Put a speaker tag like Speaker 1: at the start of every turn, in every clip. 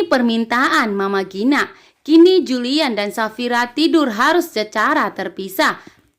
Speaker 1: permintaan Mama Gina. Kini Julian dan Safira tidur harus secara terpisah.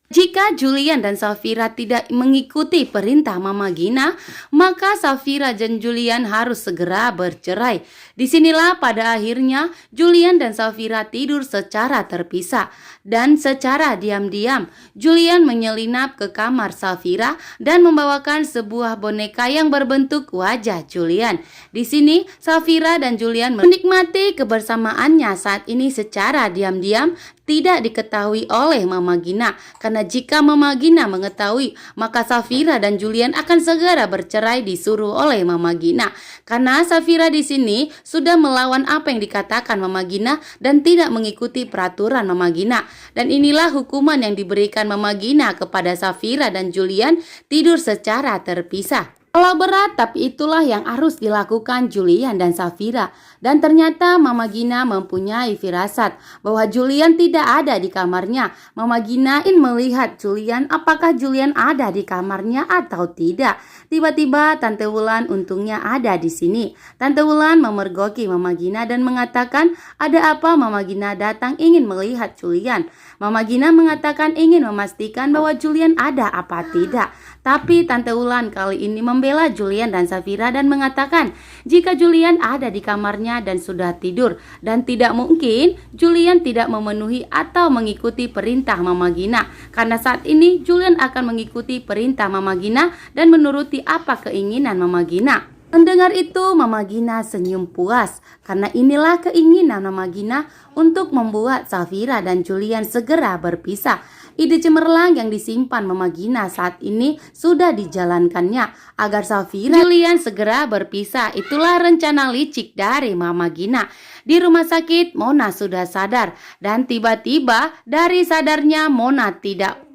Speaker 1: Jika Julian dan Safira tidak mengikuti perintah Mama Gina, maka Safira dan Julian harus segera bercerai. Disinilah pada akhirnya Julian dan Safira tidur secara terpisah. Dan secara diam-diam, Julian menyelinap ke kamar Safira dan membawakan sebuah boneka yang berbentuk wajah Julian. Di sini, Safira dan Julian menikmati kebersamaannya saat ini secara diam-diam, tidak diketahui oleh Mama Gina. Karena jika Mama Gina mengetahui, maka Safira dan Julian akan segera bercerai disuruh oleh Mama Gina. Karena Safira di sini sudah melawan apa yang dikatakan Mama Gina dan tidak mengikuti peraturan Mama Gina. Dan inilah hukuman yang diberikan Mama Gina kepada Safira dan Julian, tidur secara terpisah. Kalau berat, tapi itulah yang harus dilakukan Julian dan Safira. Dan ternyata Mama Gina mempunyai firasat bahwa Julian tidak ada di kamarnya. Mama Gina ingin melihat Julian, apakah Julian ada di kamarnya atau tidak. Tiba-tiba Tante Wulan untungnya ada di sini. Tante Wulan memergoki Mama Gina dan mengatakan, ada apa Mama Gina datang ingin melihat Julian. Mama Gina mengatakan ingin memastikan bahwa Julian ada apa tidak. Tapi Tante Wulan kali ini membela Julian dan Safira dan mengatakan jika Julian ada di kamarnya dan sudah tidur, dan tidak mungkin Julian tidak memenuhi atau mengikuti perintah Mama Gina. Karena saat ini Julian akan mengikuti perintah Mama Gina dan menuruti apa keinginan Mama Gina. Mendengar itu, Mama Gina senyum puas karena inilah keinginan Mama Gina untuk membuat Safira dan Julian segera berpisah. Ide cemerlang yang disimpan Mama Gina saat ini sudah dijalankannya agar Safira dan Julian segera berpisah. Itulah rencana licik dari Mama Gina. Di rumah sakit, Mona sudah sadar dan tiba-tiba dari sadarnya Mona tidak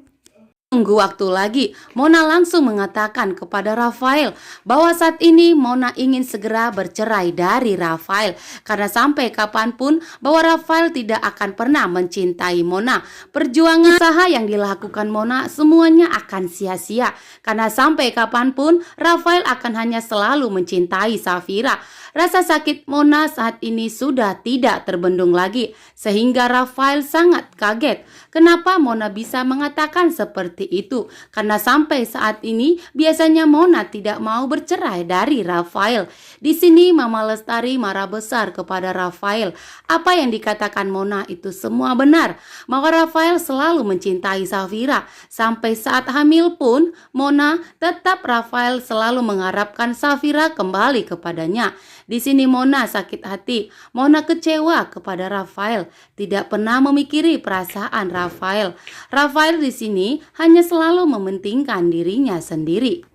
Speaker 1: tunggu waktu lagi. Mona langsung mengatakan kepada Rafael bahwa saat ini Mona ingin segera bercerai dari Rafael. Karena sampai kapanpun bahwa Rafael tidak akan pernah mencintai Mona. Perjuangan usaha yang dilakukan Mona semuanya akan sia-sia. Karena sampai kapanpun Rafael akan hanya selalu mencintai Safira. Rasa sakit Mona saat ini sudah tidak terbendung lagi. Sehingga Rafael sangat kaget. Kenapa Mona bisa mengatakan seperti itu? Karena sampai saat ini biasanya Mona tidak mau bercerai dari Rafael. Di sini Mama Lestari marah besar kepada Rafael. Apa yang dikatakan Mona itu semua benar. Maka Rafael selalu mencintai Safira. Sampai saat hamil pun Mona tetap Rafael selalu mengharapkan Safira kembali kepadanya. Di sini Mona sakit hati. Mona kecewa kepada Rafael. Tidak pernah memikiri perasaan Rafael. Rafael di sini hanya selalu mementingkan dirinya sendiri.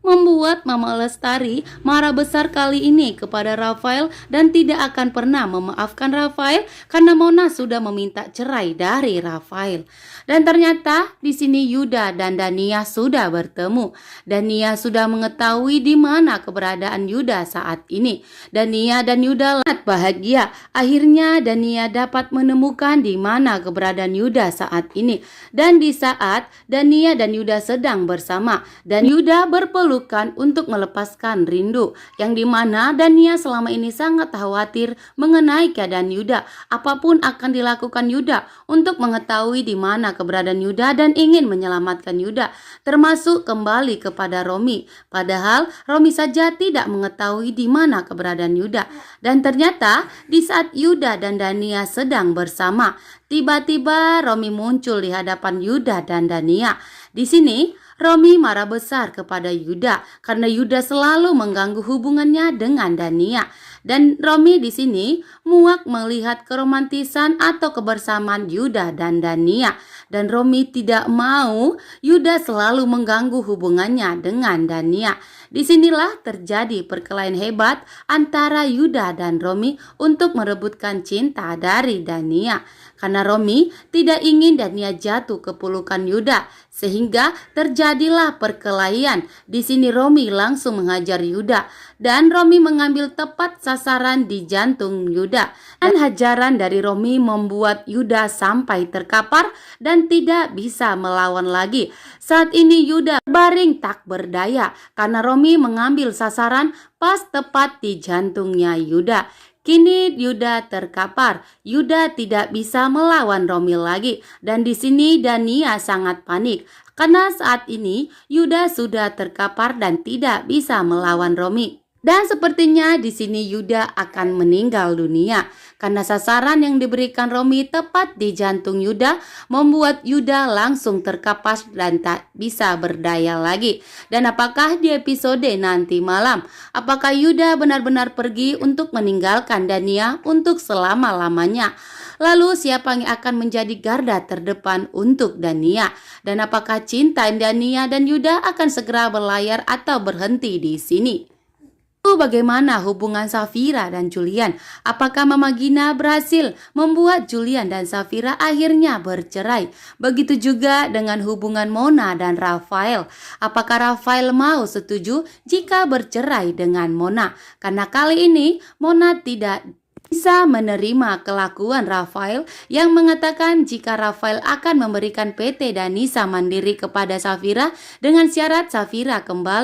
Speaker 1: Membuat Mama Lestari marah besar kali ini kepada Rafael dan tidak akan pernah memaafkan Rafael karena Mona sudah meminta cerai dari Rafael. Dan ternyata di sini Yuda dan Dania sudah bertemu. Dania sudah mengetahui di mana keberadaan Yuda saat ini. Dania dan Yuda sangat bahagia. Akhirnya Dania dapat menemukan di mana keberadaan Yuda saat ini. Dan di saat Dania dan Yuda sedang bersama, dan Yuda berpelukan untuk melepaskan rindu, yang dimana Dania selama ini sangat khawatir mengenai keadaan Yuda. Apapun akan dilakukan Yuda untuk mengetahui di mana keberadaan Yuda dan ingin menyelamatkan Yuda, termasuk kembali kepada Romi. Padahal Romi saja tidak mengetahui di mana keberadaan Yuda. Dan ternyata di saat Yuda dan Dania sedang bersama, tiba-tiba Romi muncul di hadapan Yuda dan Dania. Di sini Romi marah besar kepada Yuda karena Yuda selalu mengganggu hubungannya dengan Dania. Dan Romi di sini muak melihat keromantisan atau kebersamaan Yuda dan Dania. Dan Romi tidak mau Yuda selalu mengganggu hubungannya dengan Dania. Disinilah terjadi perkelahian hebat antara Yuda dan Romi untuk merebutkan cinta dari Dania. Karena Romi tidak ingin Dania jatuh ke pelukan Yuda, sehingga terjadilah perkelahian. Di sini Romi langsung menghajar Yuda dan Romi mengambil tepat sasaran di jantung Yuda. Dan hajaran dari Romi membuat Yuda sampai terkapar dan tidak bisa melawan lagi. Saat ini Yuda baring tak berdaya karena Romi mengambil sasaran pas tepat di jantungnya Yuda. Kini Yuda terkapar. Yuda tidak bisa melawan Romi lagi. Dan di sini Dania sangat panik. Karena saat ini Yuda sudah terkapar dan tidak bisa melawan Romi. Dan sepertinya di sini Yuda akan meninggal dunia. Karena sasaran yang diberikan Romi tepat di jantung Yuda membuat Yuda langsung terkapas dan tak bisa berdaya lagi. Dan apakah di episode nanti malam, apakah Yuda benar-benar pergi untuk meninggalkan Dania untuk selama-lamanya? Lalu siapa yang akan menjadi garda terdepan untuk Dania? Dan apakah cinta Dania dan Yuda akan segera berlayar atau berhenti di sini? Bagaimana hubungan Safira dan Julian? Apakah Mama Gina berhasil membuat Julian dan Safira akhirnya bercerai? Begitu juga dengan hubungan Mona dan Rafael. Apakah Rafael mau setuju jika bercerai dengan Mona? Karena kali ini Mona tidak bisa menerima kelakuan Rafael yang mengatakan jika Rafael akan memberikan PT Danisa Mandiri kepada Safira dengan syarat Safira kembali